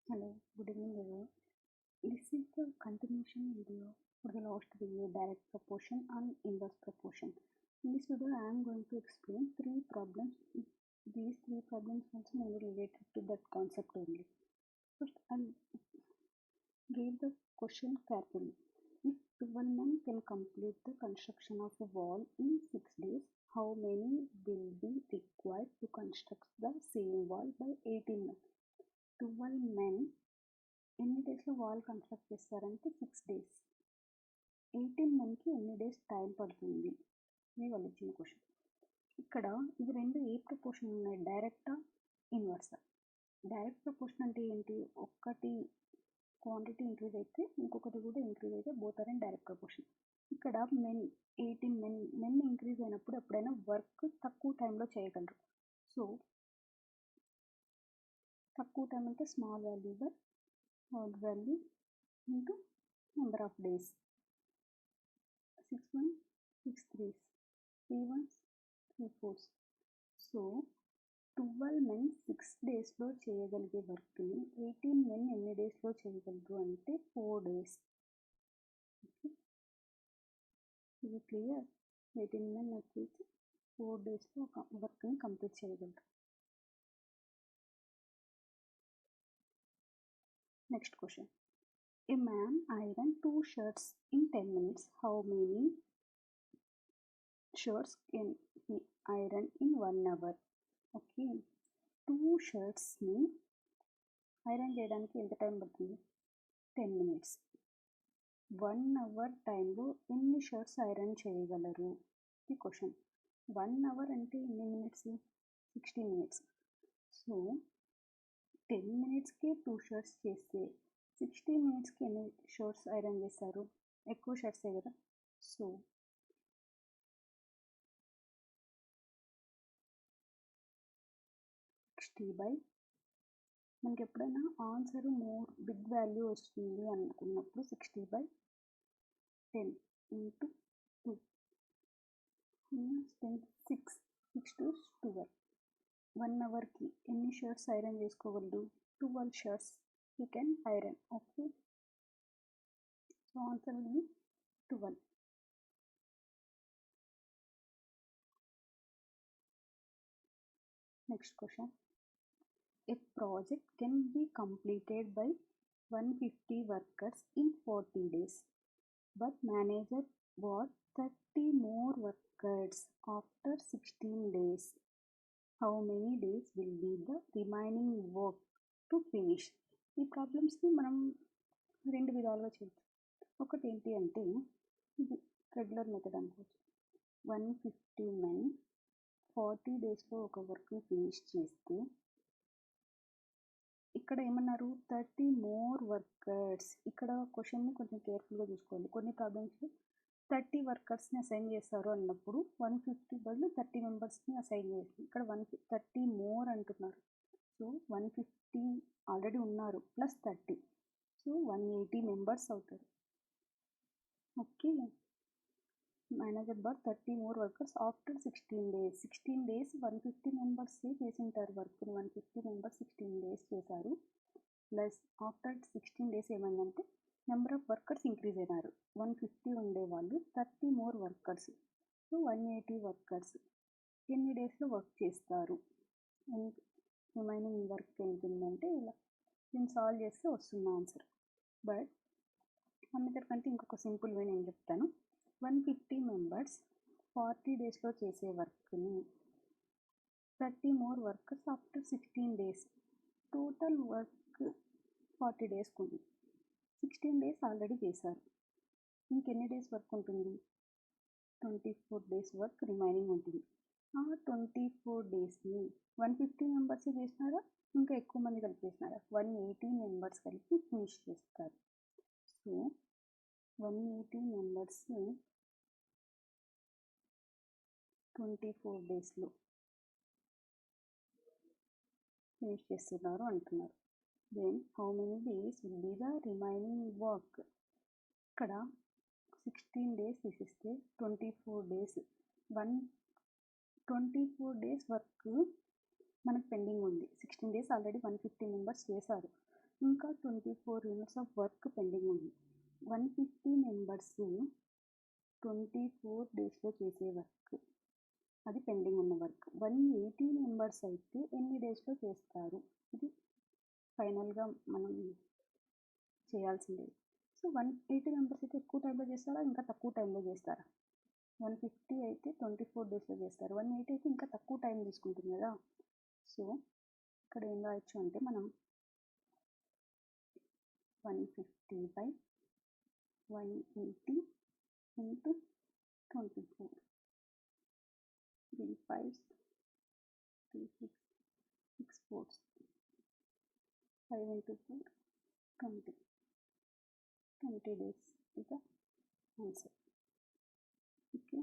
Hello, good evening everyone. This is the continuation video for the last video, direct proportion and inverse proportion. In this video, I am going to explain three problems. These three problems also may be related to that concept only. First, I'll read the question carefully. If 12 men can complete the construction of a wall in 6 days, how many will be required to construct the same wall by 18 men? 12 men ఎన్ని డేస్లో wall construct చేస్తారంటే 6 days. 18 మంత్కి ఎన్ని days time పడుతుంది అని వాళ్ళు ఇచ్చిన question. ఇక్కడ ఇవి రెండు ఏ ప్రపోర్షన్ ఉన్నాయి, డైరెక్టా ఇన్వర్సా? డైరెక్ట్ ప్రపోర్షన్ అంటే ఏంటి, ఒకటి క్వాంటిటీ ఇంక్రీజ్ అయితే ఇంకొకటి కూడా ఇంక్రీజ్ అయితే both are in direct proportion. ఇక్కడ 18 మెన్ ఇంక్రీజ్ అయినప్పుడు ఎప్పుడైనా వర్క్ తక్కువ టైంలో చేయగలరు. సో తక్కువ టైం అంటే small value by whole value into number of days. 6 1 6 3s 3 1s 3 4s. So 12 men 6 డేస్లో చేయగలిగే వర్క్ని 18 men ఎన్ని డేస్లో చేయగలరు అంటే 4 days. ఓకే, ఇది క్లియర్. 18 men వచ్చేసి 4 డేస్లో ఒక వర్క్ని కంప్లీట్ చేయగలరు. Next question. A man iron 2 shirts in 10 minutes. How many shirts can he iron in 1 hour? Okay, 2 shirts ni iron చేయడానికి ఎంత టైం పడుతుంది? 10 minutes. 1 hour టైంలో ఎన్ని షర్ట్స్ ఐరన్ చేయగలరు? ఈ క్వశ్చన్. 1 hour అంటే ఎన్ని మినిట్స్? 60 minutes. సో 10 minutesకి 2 షర్ట్స్ చేస్తే 60 minutesకి ఎన్ని షర్ట్స్ ఐరన్ చేస్తారు? ఎక్కువ షర్ట్సే కదా. సో 60 మనకి ఎప్పుడైనా ఆన్సర్ మోర్ బిగ్ వాల్యూ వస్తుంది అనుకున్నప్పుడు 60/10 ఇంటూ 2 6 to 12. 1 అవర్కి ఎన్ని షర్ట్స్ ఐరన్ చేసుకోగలరు? 12 shirts you can iron. Okay, so answer will be 12. Next question. A project can be completed by 150 workers in 40 days, but manager bought 30 more workers after 16 days. How many days will be the remaining work to finish? ఈ ప్రాబ్లమ్స్ని మనం రెండు విధాలుగా చేయొచ్చు. ఒకటి ఏంటి అంటే ఇది రెగ్యులర్ మెథడ్ అనుకోవచ్చు. 150 men 40 డేస్లో ఒక వర్క్ని ఫినిష్ చేస్తే ఇక్కడ ఏమన్నారు? 30 more workers. ఇక్కడ క్వశ్చన్ని కొంచెం కేర్ఫుల్గా చూసుకోవాలి. కొన్ని ప్రాబ్లమ్స్లో 30 వర్కర్స్ని అసైన్ చేస్తారు అన్నప్పుడు 150 బదులు 30 మెంబర్స్ని అసైన్ చేసి ఇక్కడ 30 more అంటున్నారు. సో 150 ఆల్రెడీ ఉన్నారు ప్లస్ 30, సో 180 మెంబర్స్ అవుతారు. Okay, manager bar 30 more workers after 16 days. 16 days 150 members చేసింటారు వర్క్ని. 150 మెంబర్స్ 16 days చేశారు. ప్లస్ ఆఫ్టర్ 16 days ఏమైందంటే నెంబర్ ఆఫ్ వర్కర్స్ ఇంక్రీజ్ అయినారు. 150 ఉండేవాళ్ళు 30 more వర్కర్స్, సో 180 వర్కర్స్ ఎన్ని డేస్లో వర్క్ చేస్తారు? రిమైనింగ్ వర్క్ ఎంత ఉందంటే ఇలా దీన్ని సాల్వ్ చేస్తే వస్తుంది ఆన్సర్. బట్ అందరికంటే ఇంకొక సింపుల్ వే నేను చెప్తాను. 150 మెంబర్స్ 40 డేస్లో చేసే వర్క్ని 30 more workers after 16 days. Total work 40 డేస్కి ఉంది. 16 days ఆల్రెడీ చేశారు. ఇంకెన్ని డేస్ వర్క్ ఉంటుంది? 24 days వర్క్ రిమైనింగ్ ఉంటుంది. ఆ 24 డేస్ని 150 మెంబర్స్ చేసినారా, ఇంకా ఎక్కువ మంది కలిపి చేసినారా? 180 మెంబర్స్ కలిపి ఫినిష్ చేస్తారు. సో 180 మెంబర్స్ 24 డేస్లో ఫినిష్ చేస్తున్నారు అంటున్నారు. Then how many days will be the remaining work? ఇక్కడ 16 days తీసిస్తే 24 days 24 days వర్క్ మనకు పెండింగ్ ఉంది. 16 days ఆల్రెడీ 150 మెంబర్స్ చేశారు. ఇంకా 24 యూనిట్స్ ఆఫ్ వర్క్ పెండింగ్ ఉంది. 150 మెంబర్స్ 24 డేస్లో చేసే వర్క్, అది పెండింగ్ ఉన్న వర్క్. 180 మెంబర్స్ అయితే ఎన్ని డేస్లో చేస్తారు? ఇది ఫైనల్గా మనం చేయాల్సిందే. సో 180 మెంబర్స్ అయితే ఎక్కువ టైంలో చేస్తారా, ఇంకా తక్కువ టైంలో చేస్తారా? 150 అయితే 24 డేస్లో చేస్తారు, 180 అయితే ఇంకా తక్కువ టైం తీసుకుంటుంది కదా. సో ఇక్కడ ఏం రాయొచ్చు అంటే మనం 150/180 into 24, 3 5s, 3 6, 6 4s, 5 into 4, 20 days is the answer. Okay,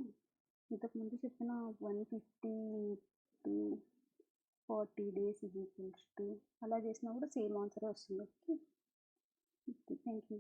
ఇంతకుముందు చెప్పిన 150 to 40 days is equals to అలా చేసినా కూడా సేమ్ ఆన్సరే వస్తుంది. Okay, thank you.